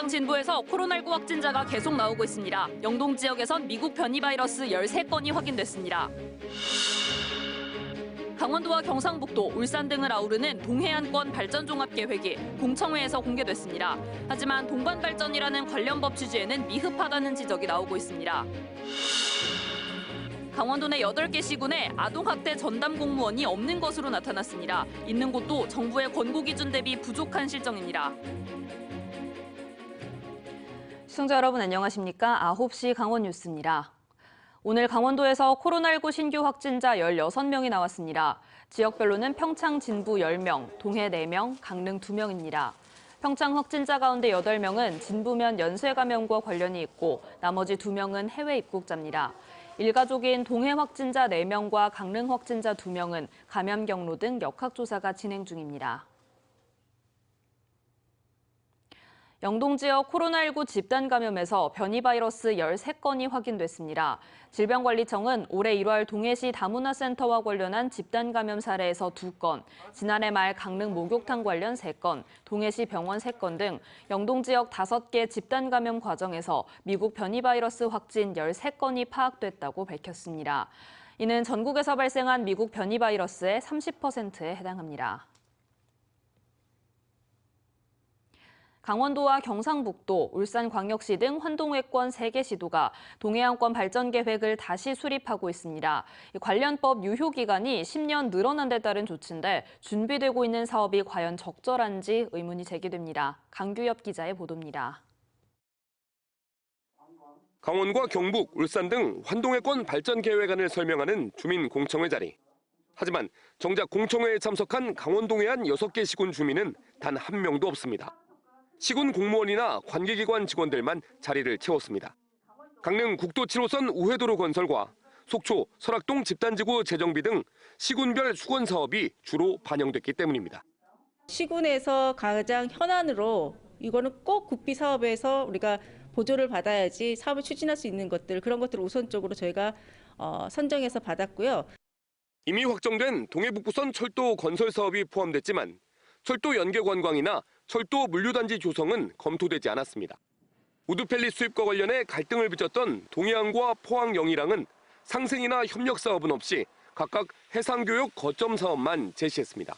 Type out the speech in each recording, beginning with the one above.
평창 진부에서 코로나19 확진자가 계속 나오고 있습니다. 영동 지역에선 미국 변이 바이러스 13건이 확인됐습니다. 강원도와 경상북도, 울산 등을 아우르는 동해안권 발전종합계획이 공청회에서 공개됐습니다. 하지만 동반발전이라는 관련법 취지에는 미흡하다는 지적이 나오고 있습니다. 강원도 내 8개 시군에 아동학대 전담 공무원이 없는 것으로 나타났습니다. 있는 곳도 정부의 권고 기준 대비 부족한 실정입니다. 시청자 여러분 안녕하십니까? 9시 강원 뉴스입니다. 오늘 강원도에서 코로나19 신규 확진자 16명이 나왔습니다. 지역별로는 평창 진부 10명, 동해 4명, 강릉 2명입니다. 평창 확진자 가운데 8명은 진부면 연쇄 감염과 관련이 있고 나머지 2명은 해외 입국자입니다. 일가족인 동해 확진자 4명과 강릉 확진자 2명은 감염 경로 등 역학조사가 진행 중입니다. 영동 지역 코로나19 집단 감염에서 변이 바이러스 13건이 확인됐습니다. 질병관리청은 올해 1월 동해시 다문화센터와 관련한 집단 감염 사례에서 2건, 지난해 말 강릉 목욕탕 관련 3건, 동해시 병원 3건 등 영동 지역 5개 집단 감염 과정에서 미국 변이 바이러스 확진 13건이 파악됐다고 밝혔습니다. 이는 전국에서 발생한 미국 변이 바이러스의 30%에 해당합니다. 강원도와 경상북도, 울산광역시 등 환동회권 3개 시도가 동해안권 발전 계획을 다시 수립하고 있습니다. 관련법 유효 기간이 10년 늘어난 데 따른 조치인데 준비되고 있는 사업이 과연 적절한지 의문이 제기됩니다. 강규엽 기자의 보도입니다. 강원과 경북, 울산 등 환동회권 발전 계획안을 설명하는 주민 공청회 자리. 하지만 정작 공청회에 참석한 강원 동해안 6개 시군 주민은 단 한 명도 없습니다. 시군 공무원이나 관계기관 직원들만 자리를 채웠습니다. 강릉 국도 7호선 우회도로 건설과 속초, 설악동 집단지구 재정비 등 시군별 수건 사업이 주로 반영됐기 때문입니다. 시군에서 가장 현안으로 이거는 꼭 국비 사업에서 우리가 보조를 받아야지 사업을 추진할 수 있는 것들, 그런 것들을 우선적으로 저희가 선정해서 받았고요. 이미 확정된 동해북부선 철도 건설 사업이 포함됐지만 철도 연계 관광이나 철도 물류단지 조성은 검토되지 않았습니다. 우드펠리 수입과 관련해 갈등을 빚었던 동해안과 포항 영이랑은 상생이나 협력 사업은 없이 각각 해상교역 거점 사업만 제시했습니다.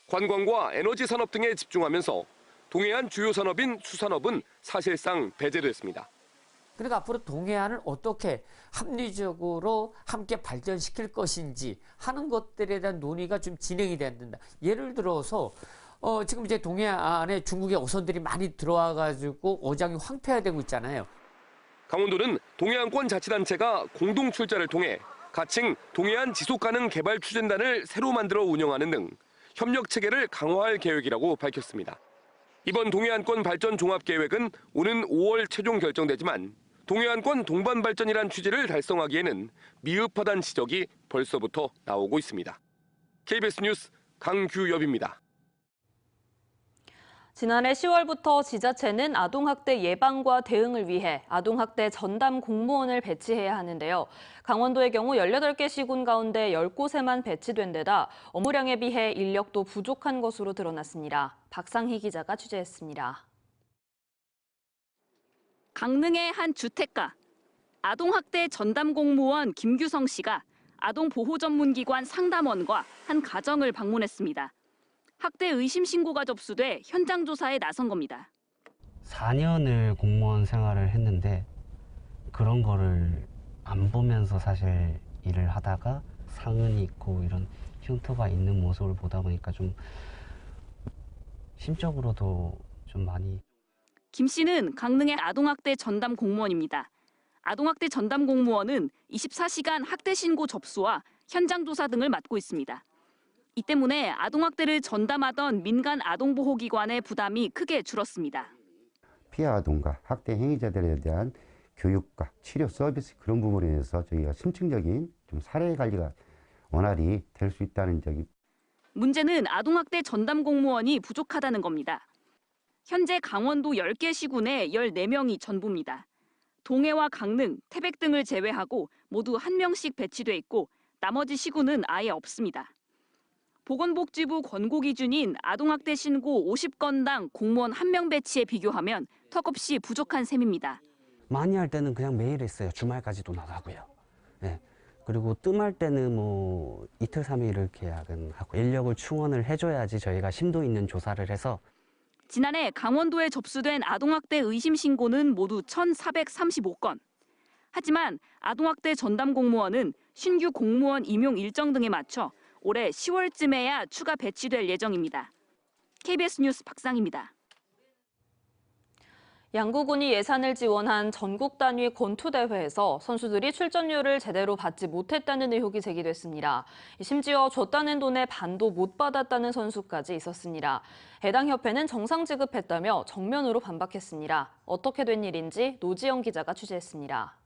관광과 에너지 산업 등에 집중하면서 동해안 주요 산업인 수산업은 사실상 배제됐습니다. 그러니까 앞으로 동해안을 어떻게 합리적으로 함께 발전시킬 것인지 하는 것들에 대한 논의가 좀 진행이 돼야 된다. 예를 들어서 지금 이제 동해안에 중국의 어선들이 많이 들어와가지고 어장이 황폐화되고 있잖아요. 강원도는 동해안권 자치단체가 공동 출자를 통해 가칭 동해안 지속가능 개발 추진단을 새로 만들어 운영하는 등 협력 체계를 강화할 계획이라고 밝혔습니다. 이번 동해안권 발전 종합계획은 오는 5월 최종 결정되지만 동해안권 동반 발전이란 취지를 달성하기에는 미흡하다는 지적이 벌써부터 나오고 있습니다. KBS 뉴스 강규엽입니다. 지난해 10월부터 지자체는 아동학대 예방과 대응을 위해 아동학대 전담 공무원을 배치해야 하는데요. 강원도의 경우 18개 시군 가운데 10곳에만 배치된 데다 업무량에 비해 인력도 부족한 것으로 드러났습니다. 박상희 기자가 취재했습니다. 강릉의 한 주택가. 아동학대 전담 공무원 김규성 씨가 아동보호전문기관 상담원과 한 가정을 방문했습니다. 학대 의심 신고가 접수돼 현장 조사에 나선 겁니다. 4년을 공무원 생활을 했는데 그런 거를 안 보면서 사실 일을 하다가 상흔이 있고 이런 흉터가 있는 모습을 보다 보니까 좀 심적으로도 좀 많이. 김 씨는 강릉의 아동학대 전담 공무원입니다. 아동학대 전담 공무원은 24시간 학대 신고 접수와 현장 조사 등을 맡고 있습니다. 이 때문에 아동학대를 전담하던 민간 아동보호기관의 부담이 크게 줄었습니다. 피해 아동과 학대 행위자들에 대한 교육과 치료 서비스 그런 부분에 대해서 저희가 심층적인 좀 사례 관리가 원활히 될 수 있다는 점이. 문제는 아동학대 전담 공무원이 부족하다는 겁니다. 현재 강원도 10개 시군에 14명이 전부입니다. 동해와 강릉, 태백 등을 제외하고 모두 1명씩 배치돼 있고 나머지 시군은 아예 없습니다. 보건복지부 권고 기준인 아동학대 신고 50건당 공무원 1명 배치에 비교하면 턱없이 부족한 셈입니다. 많이 할 때는 그냥 매일 했어요. 주말까지도 나가고요. 네. 그리고 뜸할 때는 뭐 이틀, 3일 이렇게 야근하고 인력을 충원을 해줘야지 저희가 심도 있는 조사를 해서. 지난해 강원도에 접수된 아동학대 의심 신고는 모두 1,435건. 하지만 아동학대 전담 공무원은 신규 공무원 임용 일정 등에 맞춰 올해 10월쯤에야 추가 배치될 예정입니다. KBS 뉴스 박상희입니다. 양구군이 예산을 지원한 전국 단위 권투대회에서 선수들이 출전료를 제대로 받지 못했다는 의혹이 제기됐습니다. 심지어 줬다는 돈의 반도 못 받았다는 선수까지 있었습니다. 해당 협회는 정상 지급했다며 정면으로 반박했습니다. 어떻게 된 일인지 노지영 기자가 취재했습니다.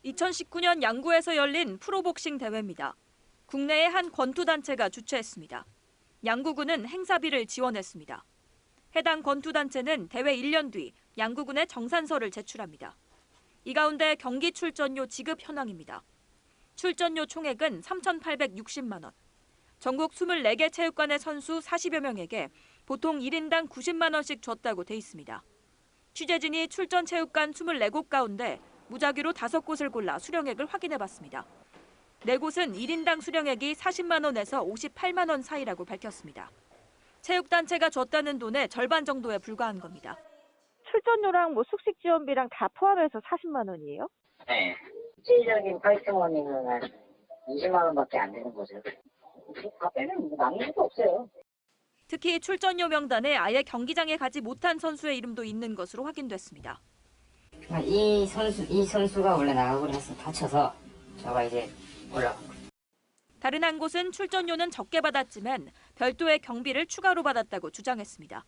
2019년 양구에서 열린 프로복싱 대회입니다. 국내의 한 권투단체가 주최했습니다. 양구군은 행사비를 지원했습니다. 해당 권투단체는 대회 1년 뒤 양구군에 정산서를 제출합니다. 이 가운데 경기 출전료 지급 현황입니다. 출전료 총액은 3,860만 원. 전국 24개 체육관의 선수 40여 명에게 보통 1인당 90만 원씩 줬다고 돼 있습니다. 취재진이 출전 체육관 24곳 가운데 무작위로 5곳을 골라 수령액을 확인해봤습니다. 4곳은 1인당 수령액이 40만 원에서 58만 원 사이라고 밝혔습니다. 체육단체가 줬다는 돈의 절반 정도에 불과한 겁니다. 출전료랑 뭐 숙식 지원비랑 다 포함해서 40만 원이에요? 네. 실질적인 파이트머니는 한 20만 원밖에 안 되는 거죠. 다 빼면 남는 것도 없어요. 특히 출전료 명단에 아예 경기장에 가지 못한 선수의 이름도 있는 것으로 확인됐습니다. 이 선수가 원래 나가고 해서 다쳐서 저가 이제 올라간 거예요. 다른 한 곳은 출전료는 적게 받았지만 별도의 경비를 추가로 받았다고 주장했습니다.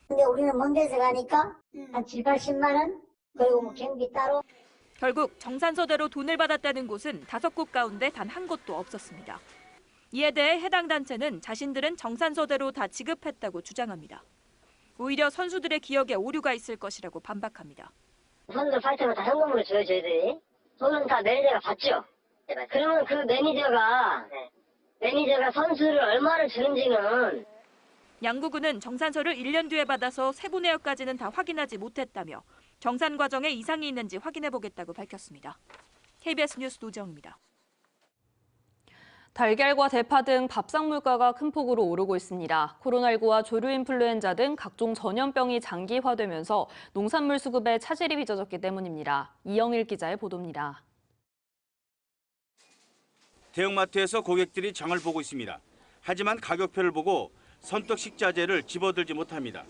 근데 우리는 먼 데서 가니까 한 7, 80만 원? 그리고 뭐 경비 따로. 결국 정산서대로 돈을 받았다는 곳은 5곳 가운데 단 한 곳도 없었습니다. 이에 대해 해당 단체는 자신들은 정산서대로 다 지급했다고 주장합니다. 오히려 선수들의 기억에 오류가 있을 것이라고 반박합니다. 선수 파이터는 다 현금으로 줘요, 저희들이. 돈은 다 매니저가 받죠. 그러면 그 매니저가 선수를 얼마를 주는지는. 양구군은 정산서를 1년 뒤에 받아서 세부 내역까지는 다 확인하지 못했다며 정산 과정에 이상이 있는지 확인해보겠다고 밝혔습니다. KBS 뉴스 노지영입니다. 달걀과 대파 등 밥상 물가가 큰 폭으로 오르고 있습니다. 코로나19와 조류 인플루엔자 등 각종 전염병이 장기화되면서 농산물 수급에 차질이 빚어졌기 때문입니다. 이영일 기자의 보도입니다. 대형마트에서 고객들이 장을 보고 있습니다. 하지만 가격표를 보고 선뜻 식자재를 집어들지 못합니다.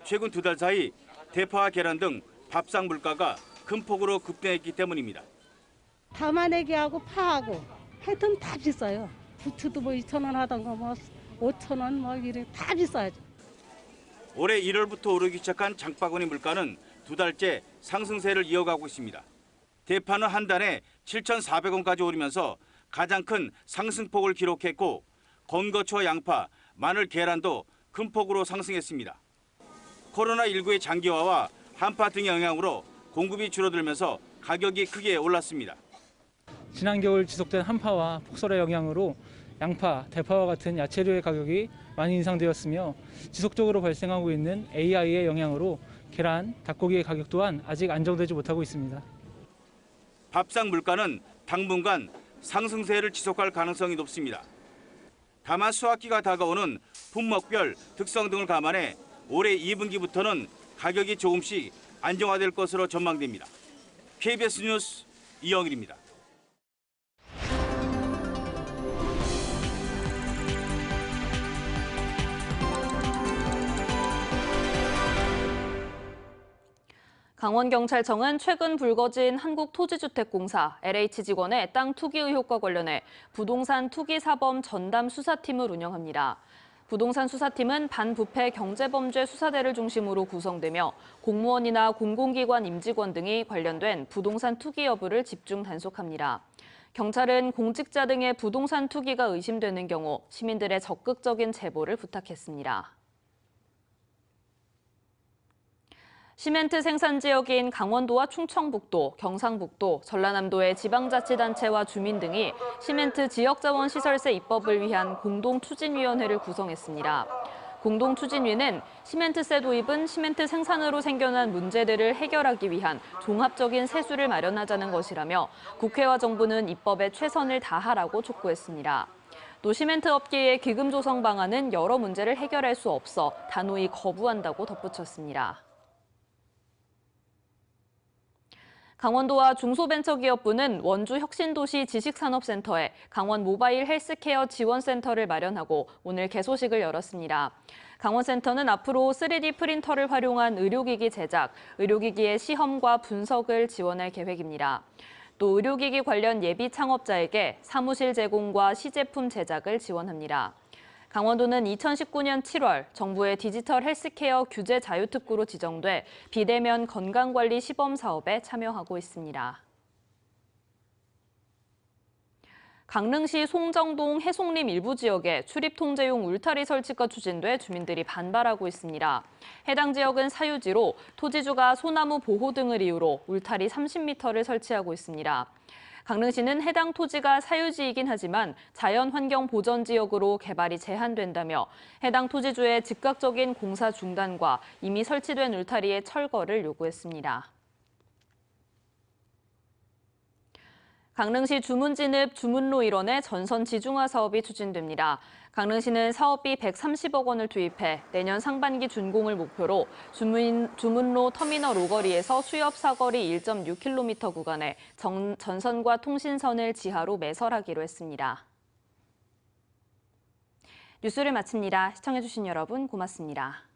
최근 2달 사이 대파와 계란 등 밥상 물가가 큰 폭으로 급등했기 때문입니다. 담아내기하고 파하고 하여튼 다 비싸요. 부추도 뭐 2,000원 하던가 뭐 5,000원 뭐 이래 다 비싸죠. 올해 1월부터 오르기 시작한 장바구니 물가는 2달째 상승세를 이어가고 있습니다. 대파는 한 달에 7,400원까지 오르면서 가장 큰 상승폭을 기록했고 건거추와 양파, 마늘, 계란도 큰 폭으로 상승했습니다. 코로나19의 장기화와 한파 등의 영향으로 공급이 줄어들면서 가격이 크게 올랐습니다. 지난 겨울 지속된 한파와 폭설의 영향으로 양파, 대파와 같은 야채류의 가격이 많이 인상되었으며 지속적으로 발생하고 있는 AI의 영향으로 계란, 닭고기의 가격 또한 아직 안정되지 못하고 있습니다. 밥상 물가는 당분간 상승세를 지속할 가능성이 높습니다. 다만 수확기가 다가오는 품목별 특성 등을 감안해 올해 2분기부터는 가격이 조금씩 안정화될 것으로 전망됩니다. KBS 뉴스 이영일입니다. 강원경찰청은 최근 불거진 한국토지주택공사 LH 직원의 땅 투기 의혹과 관련해 부동산 투기 사범 전담 수사팀을 운영합니다. 부동산 수사팀은 반부패 경제범죄 수사대를 중심으로 구성되며 공무원이나 공공기관 임직원 등이 관련된 부동산 투기 여부를 집중 단속합니다. 경찰은 공직자 등의 부동산 투기가 의심되는 경우 시민들의 적극적인 제보를 부탁했습니다. 시멘트 생산 지역인 강원도와 충청북도, 경상북도, 전라남도의 지방자치단체와 주민 등이 시멘트 지역자원시설세 입법을 위한 공동추진위원회를 구성했습니다. 공동추진위는 시멘트세 도입은 시멘트 생산으로 생겨난 문제들을 해결하기 위한 종합적인 세수를 마련하자는 것이라며 국회와 정부는 입법에 최선을 다하라고 촉구했습니다. 또 시멘트 업계의 기금 조성 방안은 여러 문제를 해결할 수 없어 단호히 거부한다고 덧붙였습니다. 강원도와 중소벤처기업부는 원주 혁신도시 지식산업센터에 강원 모바일 헬스케어 지원센터를 마련하고 오늘 개소식을 열었습니다. 강원센터는 앞으로 3D 프린터를 활용한 의료기기 제작, 의료기기의 시험과 분석을 지원할 계획입니다. 또 의료기기 관련 예비 창업자에게 사무실 제공과 시제품 제작을 지원합니다. 강원도는 2019년 7월 정부의 디지털 헬스케어 규제 자유특구로 지정돼 비대면 건강관리 시범 사업에 참여하고 있습니다. 강릉시 송정동 해송림 일부 지역에 출입통제용 울타리 설치가 추진돼 주민들이 반발하고 있습니다. 해당 지역은 사유지로 토지주가 소나무 보호 등을 이유로 울타리 30m를 설치하고 있습니다. 강릉시는 해당 토지가 사유지이긴 하지만 자연환경보전지역으로 개발이 제한된다며 해당 토지주의 즉각적인 공사 중단과 이미 설치된 울타리의 철거를 요구했습니다. 강릉시 주문진읍 주문로 일원의 전선 지중화 사업이 추진됩니다. 강릉시는 사업비 130억 원을 투입해 내년 상반기 준공을 목표로 주문로 터미널 5거리에서 수협 사거리 1.6km 구간에 전선과 통신선을 지하로 매설하기로 했습니다. 뉴스를 마칩니다. 시청해주신 여러분 고맙습니다.